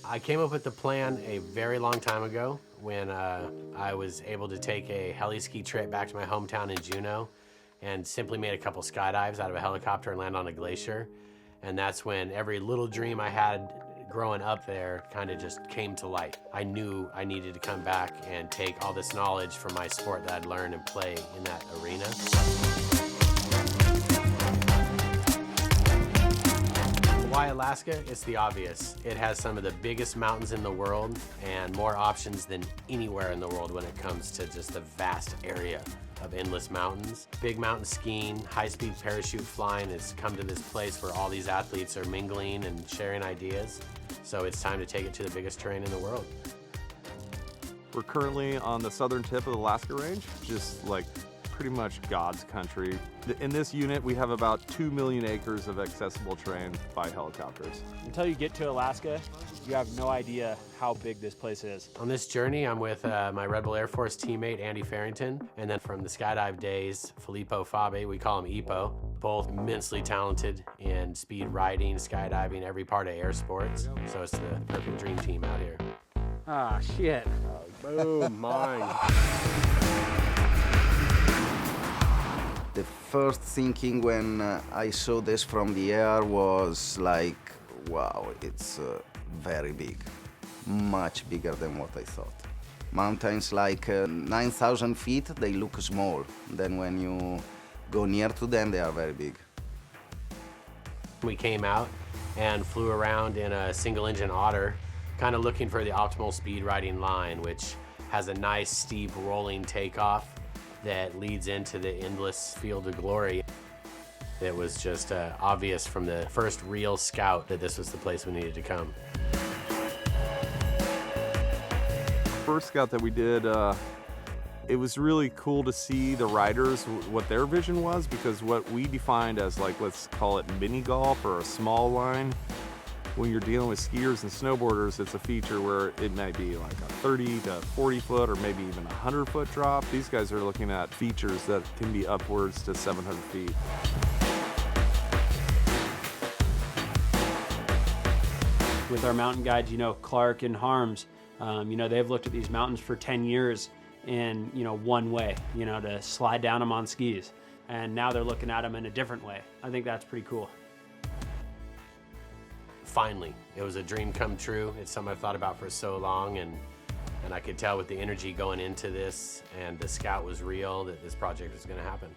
I came up with the plan a very long time ago when I was able to take a heli ski trip back to my hometown in Juneau and simply made a couple skydives out of a helicopter and land on a glacier. And that's when every little dream I had growing up there kind of just came to light. I knew I needed to come back and take all this knowledge from my sport that I'd learned and play in that arena. Why Alaska? It's the obvious. It has some of the biggest mountains in the world and more options than anywhere in the world when it comes to just the vast area of endless mountains. Big mountain skiing, high-speed parachute flying has come to this place where all these athletes are mingling and sharing ideas. So it's time to take it to the biggest terrain in the world. We're currently on the southern tip of the Alaska Range, just like pretty much God's country. In this unit, we have about 2 million acres of accessible terrain by helicopters. Until you get to Alaska, you have no idea how big this place is. On this journey, I'm with my Red Bull Air Force teammate, Andy Farrington, and then from the skydive days, Filippo Fabe, we call him Ipo, both immensely talented in speed riding, skydiving, every part of air sports. So it's the perfect dream team out here. Ah, shit. Boom, mine. The first thinking when I saw this from the air was like, wow, it's very big, much bigger than what I thought. Mountains like 9,000 feet, they look small. Then when you go near to them, they are very big. We came out and flew around in a single engine Otter, kind of looking for the optimal speed riding line, which has a nice steep rolling takeoff that leads into the endless field of glory. It was just obvious from the first real scout that this was the place we needed to come. First scout that we did, it was really cool to see the riders, what their vision was, because what we defined as, like, let's call it mini golf or a small line, when you're dealing with skiers and snowboarders, it's a feature where it might be like a 30 to 40 foot or maybe even a 100-foot drop. These guys are looking at features that can be upwards to 700 feet. With our mountain guides, Clark and Harms, they've looked at these mountains for 10 years in, one way, to slide down them on skis. And now they're looking at them in a different way. I think that's pretty cool. Finally, it was a dream come true. It's something I've thought about for so long, and I could tell with the energy going into this and the scout was real that this project was going to happen.